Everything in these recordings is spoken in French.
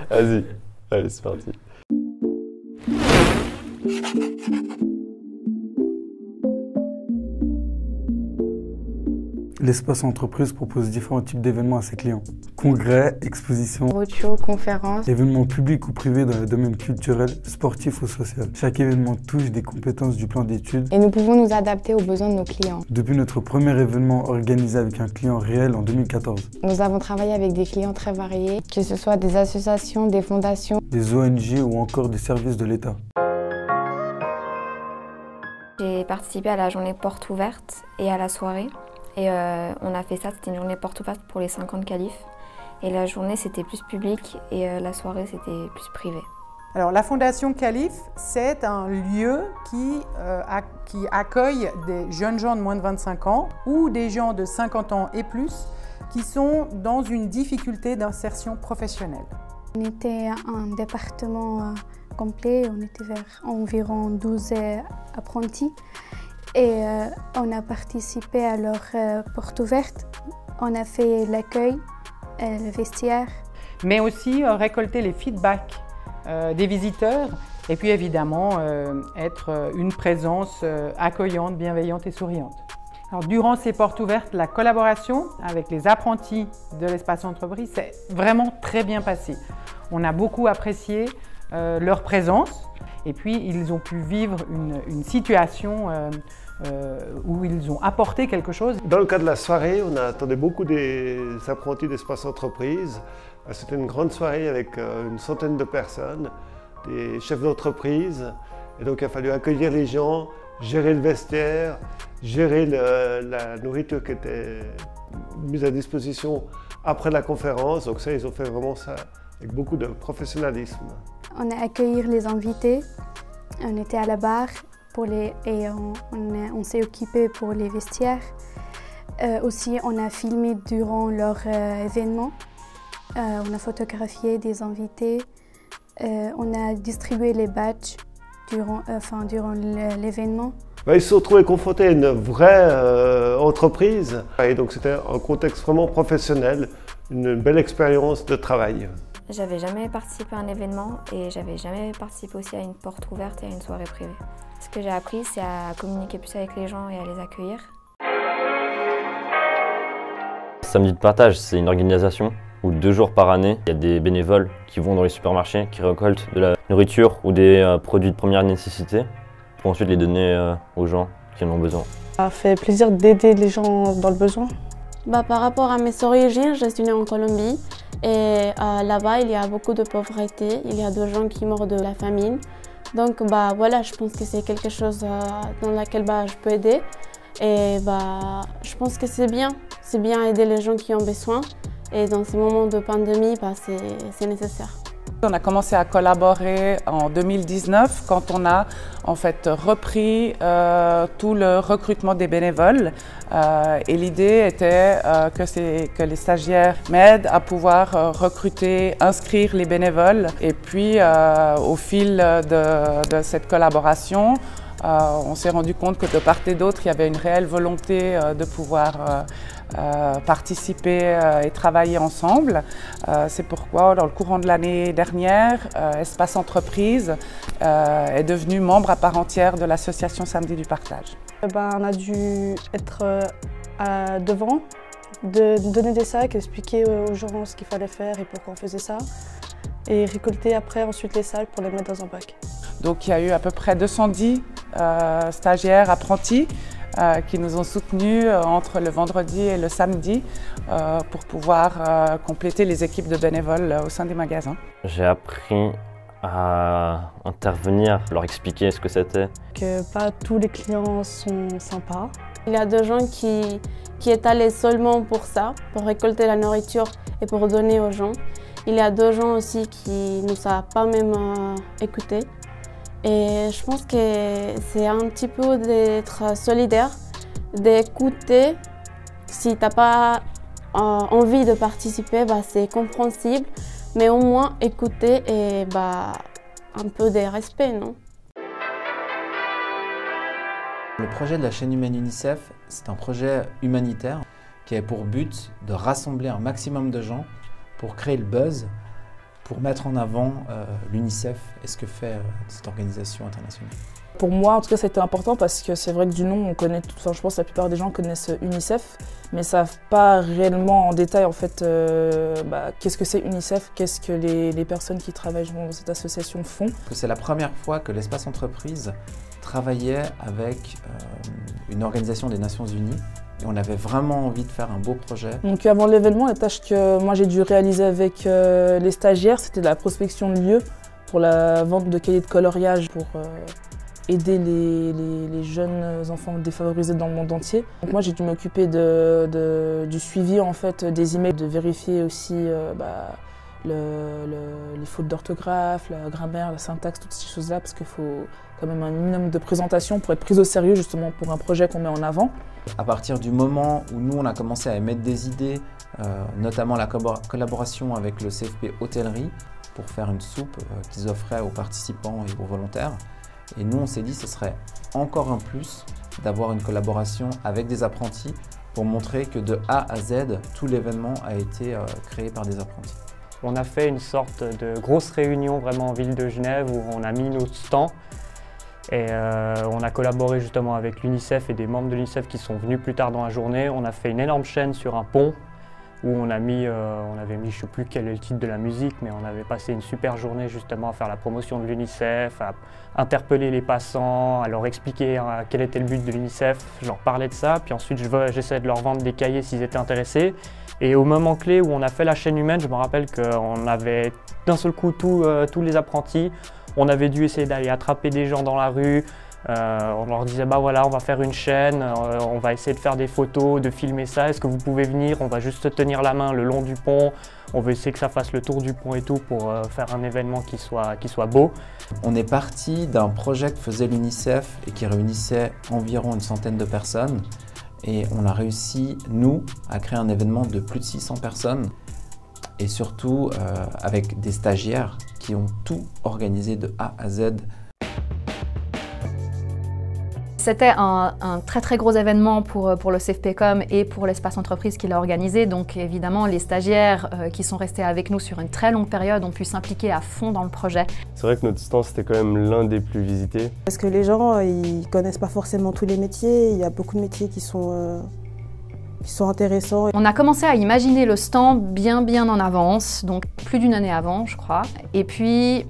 Vas-y, allez, c'est parti. L'espace entreprise propose différents types d'événements à ses clients. Congrès, expositions, roadshow, conférences, événements publics ou privés dans le domaine culturel, sportif ou social. Chaque événement touche des compétences du plan d'études. et nous pouvons nous adapter aux besoins de nos clients. Depuis notre premier événement organisé avec un client réel en 2014. Nous avons travaillé avec des clients très variés, que ce soit des associations, des fondations. Des ONG ou encore des services de l'État. J'ai participé à la journée porte ouverte et à la soirée. Et on a fait ça, c'était une journée porte ouverte pour les 50 qualifs. Et la journée, c'était plus public et la soirée, c'était plus privé. Alors, la Fondation Calif, c'est un lieu qui accueille des jeunes gens de moins de 25 ans ou des gens de 50 ans et plus qui sont dans une difficulté d'insertion professionnelle. On était un département complet, on était vers environ 12 apprentis et on a participé à leur porte ouverte. On a fait l'accueil, le vestiaire. Mais aussi récolter les feedbacks des visiteurs et puis évidemment être une présence accueillante, bienveillante et souriante. Alors, durant ces portes ouvertes, la collaboration avec les apprentis de l'espace entreprise s'est vraiment très bien passée. On a beaucoup apprécié leur présence et puis ils ont pu vivre une situation où ils ont apporté quelque chose. Dans le cas de la soirée, on attendait beaucoup des apprentis d'espace entreprise. C'était une grande soirée avec une centaine de personnes, des chefs d'entreprise. Et donc il a fallu accueillir les gens, gérer le vestiaire, gérer la nourriture qui était mise à disposition après la conférence. Donc ça, ils ont fait vraiment ça avec beaucoup de professionnalisme. On a accueilli les invités, on était à la barre et on s'est occupé pour les vestiaires. Aussi, on a filmé durant leur événement. On a photographié des invités. On a distribué les badges durant l'événement. Ils se sont retrouvés confrontés à une vraie entreprise. Et donc c'était un contexte vraiment professionnel, une belle expérience de travail. J'avais jamais participé à un événement et j'avais jamais participé aussi à une porte ouverte et à une soirée privée. Ce que j'ai appris, c'est à communiquer plus avec les gens et à les accueillir. Samedi de partage, c'est une organisation où 2 jours par année, il y a des bénévoles qui vont dans les supermarchés, qui récoltent de la nourriture ou des produits de première nécessité pour ensuite les donner aux gens qui en ont besoin. Ça fait plaisir d'aider les gens dans le besoin. Par rapport à mes origines, je suis née en Colombie et là-bas il y a beaucoup de pauvreté, il y a des gens qui meurent de la famine. Donc voilà, je pense que c'est quelque chose dans laquelle je peux aider et je pense que c'est bien aider les gens qui ont besoin et dans ces moments de pandémie, c'est nécessaire. On a commencé à collaborer en 2019 quand on a en fait repris tout le recrutement des bénévoles et l'idée était que les stagiaires m'aident à pouvoir recruter, inscrire les bénévoles et puis au fil de cette collaboration, on s'est rendu compte que de part et d'autre, il y avait une réelle volonté de pouvoir participer et travailler ensemble. C'est pourquoi, dans le courant de l'année dernière, Espace Entreprise est devenu membre à part entière de l'association Samedi du Partage. On a dû être devant, de donner des sacs, expliquer aux gens ce qu'il fallait faire et pourquoi on faisait ça, et récolter ensuite les sacs pour les mettre dans un bac. Donc il y a eu à peu près 210 stagiaires apprentis qui nous ont soutenus entre le vendredi et le samedi pour pouvoir compléter les équipes de bénévoles au sein des magasins. J'ai appris à intervenir, leur expliquer ce que c'était. Que pas tous les clients sont sympas. Il y a des gens qui est allé seulement pour ça, pour récolter la nourriture et pour donner aux gens. Il y a des gens aussi qui ne nous ont pas même écoutés. Et je pense que c'est un petit peu d'être solidaire, d'écouter. Si tu n'as pas envie de participer, c'est compréhensible, mais au moins écouter et un peu de respect, non? Le projet de la chaîne humaine UNICEF, c'est un projet humanitaire qui a pour but de rassembler un maximum de gens pour créer le buzz pour mettre en avant l'UNICEF et ce que fait cette organisation internationale? Pour moi, en tout cas, ça a été important parce que c'est vrai que du nom, on connaît, je pense que la plupart des gens connaissent UNICEF, mais ne savent pas réellement en détail en fait qu'est-ce que c'est UNICEF, qu'est-ce que les personnes qui travaillent dans cette association font. C'est la première fois que l'espace entreprise travaillait avec une organisation des Nations Unies et on avait vraiment envie de faire un beau projet. Donc avant l'événement, la tâche que moi j'ai dû réaliser avec les stagiaires, c'était de la prospection de lieux pour la vente de cahiers de coloriage pour aider les jeunes enfants défavorisés dans le monde entier. Donc moi j'ai dû m'occuper du suivi en fait, des emails, de vérifier aussi les fautes d'orthographe, la grammaire, la syntaxe, toutes ces choses-là, parce qu'il faut quand même un minimum de présentation pour être pris au sérieux justement pour un projet qu'on met en avant. À partir du moment où nous on a commencé à émettre des idées, notamment la collaboration avec le CFP Hôtellerie pour faire une soupe qu'ils offraient aux participants et aux volontaires. Et nous, on s'est dit que ce serait encore un plus d'avoir une collaboration avec des apprentis pour montrer que de A à Z, tout l'événement a été créé par des apprentis. On a fait une sorte de grosse réunion vraiment en ville de Genève où on a mis nos stands et on a collaboré justement avec l'UNICEF et des membres de l'UNICEF qui sont venus plus tard dans la journée. On a fait une énorme chaîne sur un pont où on avait mis, je ne sais plus quel est le titre de la musique, mais on avait passé une super journée justement à faire la promotion de l'UNICEF, à interpeller les passants, à leur expliquer quel était le but de l'UNICEF. Je leur parlais de ça, puis ensuite j'essayais de leur vendre des cahiers s'ils étaient intéressés. Et au moment clé où on a fait la chaîne humaine, je me rappelle qu'on avait d'un seul coup tous les apprentis, on avait dû essayer d'aller attraper des gens dans la rue. On leur disait voilà, on va faire une chaîne, on va essayer de faire des photos, de filmer ça, est-ce que vous pouvez venir? On va juste se tenir la main le long du pont, on veut essayer que ça fasse le tour du pont et tout pour faire un événement qui soit beau. On est parti d'un projet que faisait l'UNICEF et qui réunissait environ une centaine de personnes et on a réussi, nous, à créer un événement de plus de 600 personnes et surtout avec des stagiaires qui ont tout organisé de A à Z. C'était un très gros événement pour le CFPcom et pour l'espace entreprise qui l'a organisé. Donc évidemment, les stagiaires qui sont restés avec nous sur une très longue période ont pu s'impliquer à fond dans le projet. C'est vrai que notre stand, c'était quand même l'un des plus visités. Parce que les gens, ils connaissent pas forcément tous les métiers. Il y a beaucoup de métiers qui sont intéressants. On a commencé à imaginer le stand bien en avance, donc plus d'une année avant, je crois. Et puis,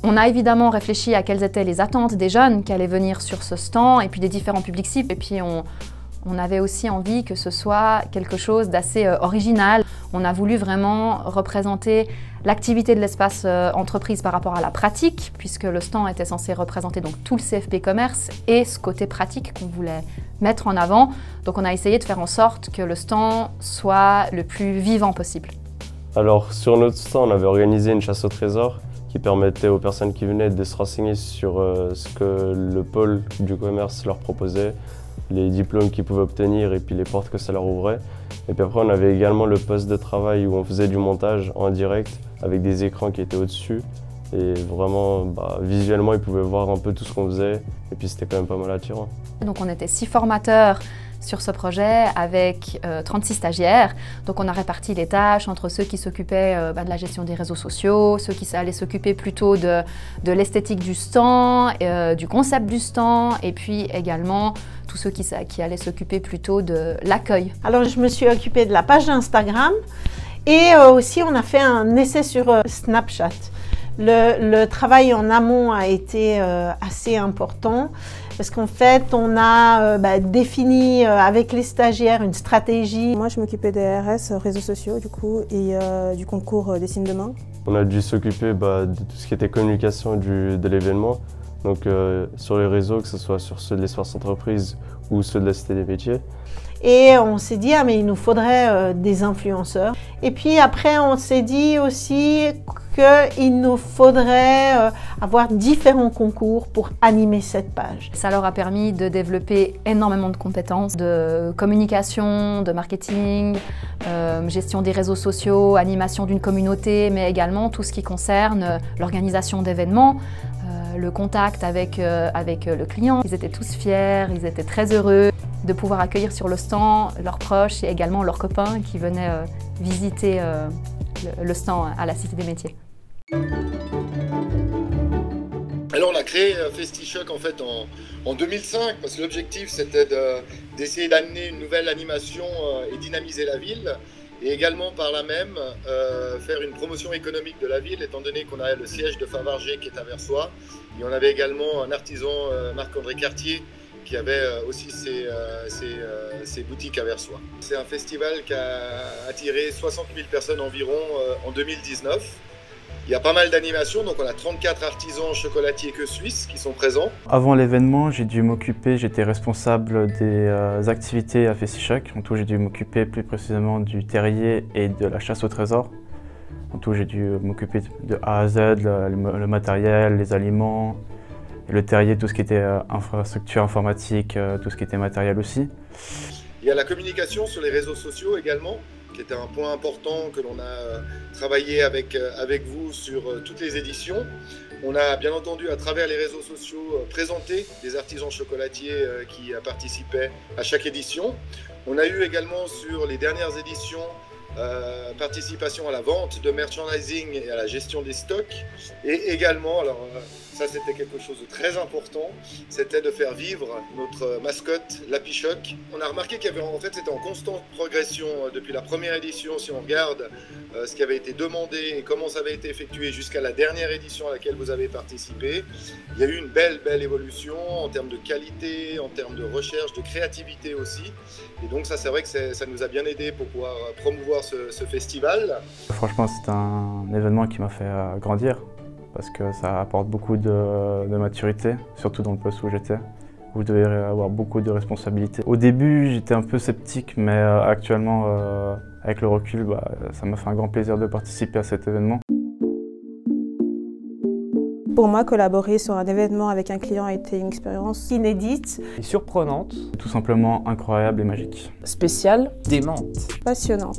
on a évidemment réfléchi à quelles étaient les attentes des jeunes qui allaient venir sur ce stand et puis des différents publics cibles. Et puis on avait aussi envie que ce soit quelque chose d'assez original. On a voulu vraiment représenter l'activité de l'espace entreprise par rapport à la pratique, puisque le stand était censé représenter donc tout le CFP commerce et ce côté pratique qu'on voulait mettre en avant. Donc on a essayé de faire en sorte que le stand soit le plus vivant possible. Alors sur notre stand, on avait organisé une chasse au trésor qui permettait aux personnes qui venaient de se renseigner sur ce que le pôle du commerce leur proposait, les diplômes qu'ils pouvaient obtenir et puis les portes que ça leur ouvrait. Et puis après, on avait également le poste de travail où on faisait du montage en direct avec des écrans qui étaient au-dessus. Et vraiment, visuellement, ils pouvaient voir un peu tout ce qu'on faisait et puis c'était quand même pas mal attirant. Donc on était 6 formateurs sur ce projet avec 36 stagiaires. Donc on a réparti les tâches entre ceux qui s'occupaient de la gestion des réseaux sociaux, ceux qui allaient s'occuper plutôt de l'esthétique du stand, du concept du stand, et puis également tous ceux qui allaient s'occuper plutôt de l'accueil. Alors je me suis occupée de la page Instagram et aussi on a fait un essai sur Snapchat. Le travail en amont a été assez important parce qu'en fait, on a défini avec les stagiaires une stratégie. Moi, je m'occupais des RS, réseaux sociaux, du coup, et du concours des signes de main. On a dû s'occuper de tout ce qui était communication de l'événement. Donc, sur les réseaux, que ce soit sur ceux de l'espace entreprise ou ceux de la Cité des métiers. Et on s'est dit, mais il nous faudrait des influenceurs. Et puis après, on s'est dit aussi qu'il nous faudrait avoir différents concours pour animer cette page. Ça leur a permis de développer énormément de compétences de communication, de marketing, gestion des réseaux sociaux, animation d'une communauté, mais également tout ce qui concerne l'organisation d'événements, le contact avec le client. Ils étaient tous fiers, ils étaient très heureux de pouvoir accueillir sur le stand leurs proches et également leurs copains qui venaient visiter le stand à la Cité des métiers. Alors on a créé FestiShock en fait en 2005 parce que l'objectif c'était d'essayer d'amener une nouvelle animation et dynamiser la ville et également par là même faire une promotion économique de la ville étant donné qu'on a le siège de Favarger qui est à Versoix et on avait également un artisan Marc-André Cartier qui avait aussi ses boutiques à Versoix. C'est un festival qui a attiré 60 000 personnes environ en 2019. Il y a pas mal d'animations, donc on a 34 artisans chocolatiers que suisses qui sont présents. Avant l'événement, j'ai dû m'occuper, j'étais responsable des activités à FestiShock. En tout, j'ai dû m'occuper plus précisément du terrier et de la chasse au trésor. En tout, j'ai dû m'occuper de A à Z, le matériel, les aliments, et le terrier, tout ce qui était infrastructure informatique, tout ce qui était matériel aussi. Il y a la communication sur les réseaux sociaux également, qui était un point important que l'on a travaillé avec vous sur toutes les éditions. On a bien entendu à travers les réseaux sociaux présenté des artisans chocolatiers qui participaient à chaque édition. On a eu également sur les dernières éditions participation à la vente de merchandising et à la gestion des stocks. Et également, alors ça c'était quelque chose de très important, c'était de faire vivre notre mascotte Lapichoc. On a remarqué qu'il y avait en fait c'était en constante progression depuis la première édition si on regarde ce qui avait été demandé et comment ça avait été effectué jusqu'à la dernière édition à laquelle vous avez participé. Il y a eu une belle évolution en termes de qualité, en termes de recherche, de créativité aussi. Et donc ça c'est vrai que ça nous a bien aidé pour pouvoir promouvoir ce festival. Franchement c'est un événement qui m'a fait grandir parce que ça apporte beaucoup de maturité, surtout dans le poste où j'étais, où je devais avoir beaucoup de responsabilités. Au début j'étais un peu sceptique mais actuellement avec le recul ça m'a fait un grand plaisir de participer à cet événement. Pour moi, collaborer sur un événement avec un client a été une expérience inédite. Et surprenante. Tout simplement incroyable et magique. Spéciale. Démente. Passionnante.